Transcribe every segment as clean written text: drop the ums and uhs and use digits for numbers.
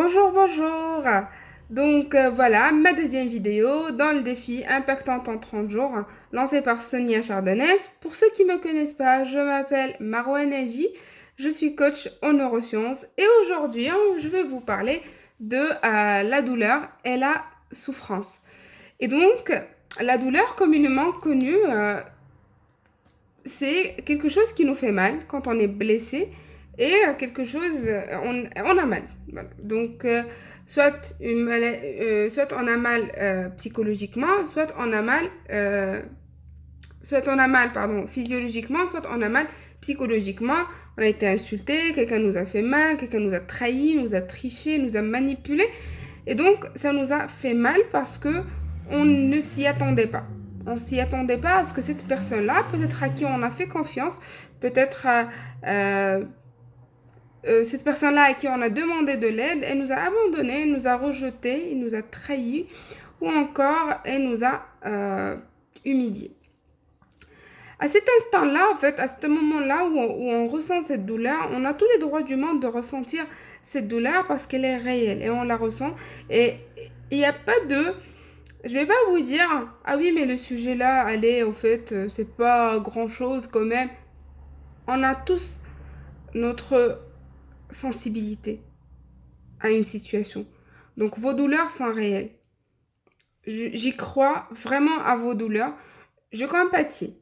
Bonjour, bonjour. Voilà ma deuxième vidéo dans le défi Impactante en 30 jours lancé par Sonia Chardonnay. Pour ceux qui ne me connaissent pas, je m'appelle Marwa Naji, je suis coach en neurosciences et aujourd'hui je vais vous parler de la douleur et la souffrance. Et donc la douleur communément connue, c'est quelque chose qui nous fait mal quand on est blessé et quelque chose, on a mal. Voilà. Soit on a mal psychologiquement, soit on a mal, pardon, physiologiquement, soit on a mal psychologiquement. On a été insulté, quelqu'un nous a fait mal, quelqu'un nous a trahi, nous a triché, nous a manipulé. Et donc, ça nous a fait mal parce que on ne s'y attendait pas. On ne s'y attendait pas à ce que cette personne-là, peut-être à qui on a fait confiance, peut-être cette personne-là à qui on a demandé de l'aide, elle nous a abandonnés, elle nous a rejetés, elle nous a trahis, ou encore elle nous a humiliés. À cet instant-là, en fait, à ce moment-là où on ressent cette douleur, on a tous les droits du monde de ressentir cette douleur parce qu'elle est réelle et on la ressent. Et il n'y a pas de... Je vais pas vous dire, ah oui, mais le sujet là, allez, au fait, c'est pas grand-chose quand même. On a tous notre sensibilité à une situation. Donc vos douleurs sont réelles. J'y crois vraiment à vos douleurs. Je compatis.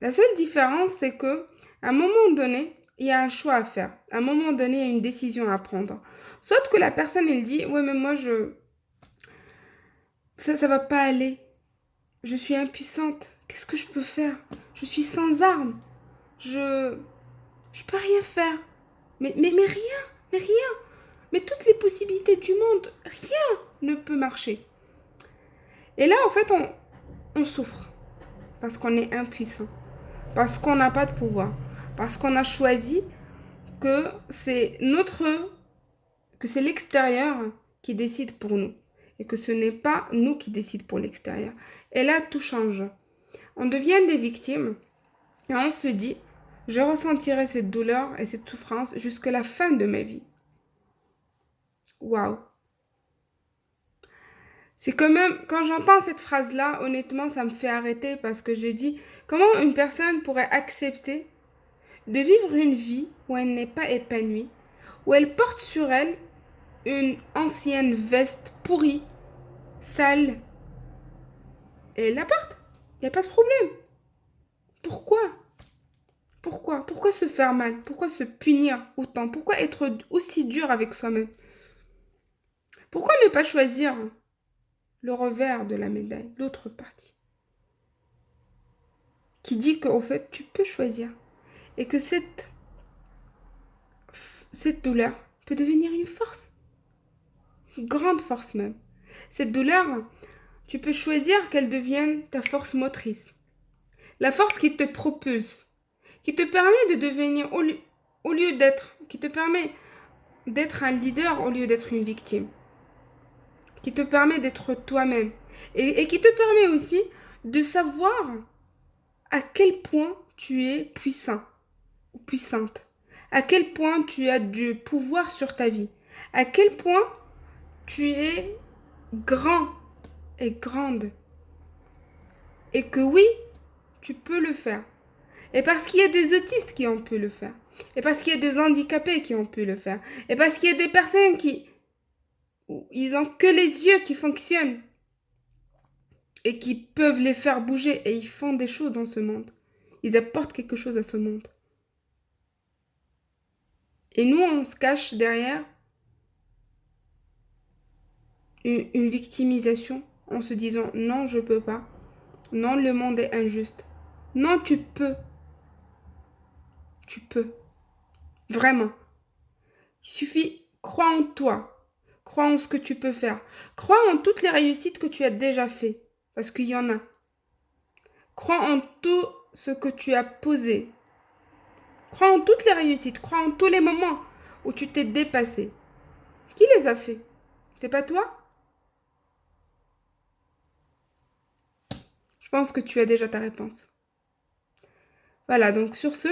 La seule différence, c'est que à un moment donné, il y a un choix à faire. À un moment donné, il y a une décision à prendre. Soit que la personne, elle dit, ouais, mais moi, ça va pas aller. Je suis impuissante. Qu'est-ce que je peux faire? Je suis sans armes. Je, je peux rien faire. Mais rien. Mais toutes les possibilités du monde, rien ne peut marcher. Et là, en fait, on souffre parce qu'on est impuissant, parce qu'on n'a pas de pouvoir, parce qu'on a choisi que que c'est l'extérieur qui décide pour nous et que ce n'est pas nous qui décident pour l'extérieur. Et là, tout change. On devient des victimes et on se dit, je ressentirai cette douleur et cette souffrance jusqu'à la fin de ma vie. Waouh! C'est quand même, quand j'entends cette phrase-là, honnêtement, ça me fait arrêter parce que je dis, comment une personne pourrait accepter de vivre une vie où elle n'est pas épanouie, où elle porte sur elle une ancienne veste pourrie, sale, et elle la porte. Il n'y a pas de problème. Pourquoi? Pourquoi se faire mal? Pourquoi se punir autant? Pourquoi être aussi dur avec soi-même? Pourquoi ne pas choisir le revers de la médaille, l'autre partie, qui dit qu'en fait, tu peux choisir et que cette douleur peut devenir une force, une grande force même. Cette douleur, tu peux choisir qu'elle devienne ta force motrice, la force qui te propulse, qui te permet de devenir, au lieu d'être, qui te permet d'être un leader au lieu d'être une victime, qui te permet d'être toi-même et qui te permet aussi de savoir à quel point tu es puissant ou puissante, à quel point tu as du pouvoir sur ta vie, à quel point tu es grand et grande et que oui, tu peux le faire. Et parce qu'il y a des autistes qui ont pu le faire. Et parce qu'il y a des handicapés qui ont pu le faire. Et parce qu'il y a des personnes qui ils ont que les yeux qui fonctionnent et qui peuvent les faire bouger et ils font des choses dans ce monde. Ils apportent quelque chose à ce monde. Et nous, on se cache derrière une victimisation en se disant non, je peux pas. Non, le monde est injuste. Non, tu peux. Tu peux. Vraiment. Il suffit, crois en toi. Crois en ce que tu peux faire. Crois en toutes les réussites que tu as déjà fait. Parce qu'il y en a. Crois en tout ce que tu as posé. Crois en toutes les réussites. Crois en tous les moments où tu t'es dépassé. Qui les a fait? C'est pas toi? Je pense que tu as déjà ta réponse. Voilà, donc sur ce,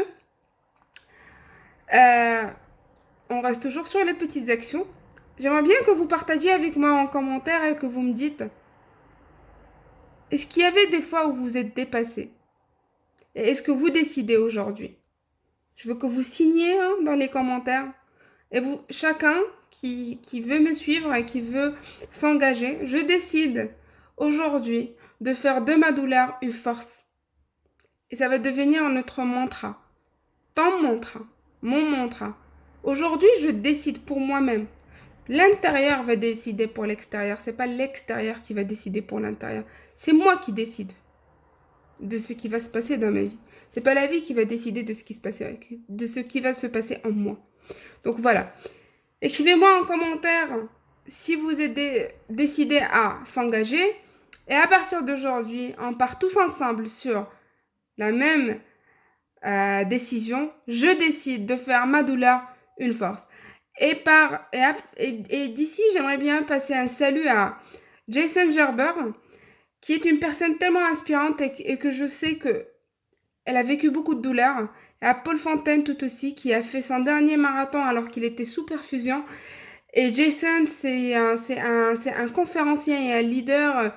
on reste toujours sur les petites actions. J'aimerais bien que vous partagiez avec moi en commentaire et que vous me dites, est-ce qu'il y avait des fois où vous êtes dépassé? Et est-ce que vous décidez aujourd'hui? Je veux que vous signiez dans les commentaires. Et vous, chacun qui veut me suivre et qui veut s'engager, je décide aujourd'hui de faire de ma douleur une force. Et ça va devenir notre mantra. Ton mantra, mon mantra. Aujourd'hui, je décide pour moi-même. L'intérieur va décider pour l'extérieur. C'est pas l'extérieur qui va décider pour l'intérieur. C'est moi qui décide de ce qui va se passer dans ma vie. C'est pas la vie qui va décider de ce qui va se passer en moi. Donc voilà. Écrivez-moi en commentaire si vous êtes décidé à s'engager. Et à partir d'aujourd'hui, on part tous ensemble sur la même décision. Je décide de faire ma douleur une force. Et d'ici, j'aimerais bien passer un salut à Jason Gerber, qui est une personne tellement inspirante et que je sais que elle a vécu beaucoup de douleurs. Et à Paul Fontaine tout aussi, qui a fait son dernier marathon alors qu'il était sous perfusion. Et Jason, c'est un conférencier et un leader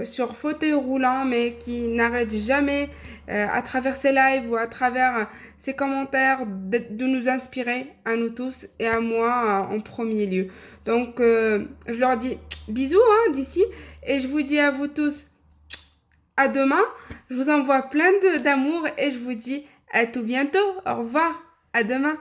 sur fauteuil roulant, mais qui n'arrête jamais à travers ses lives ou à travers ses commentaires de nous inspirer à nous tous et à moi en premier lieu. Donc, je leur dis bisous d'ici et je vous dis à vous tous à demain. Je vous envoie plein d'amour et je vous dis à tout bientôt. Au revoir. À demain.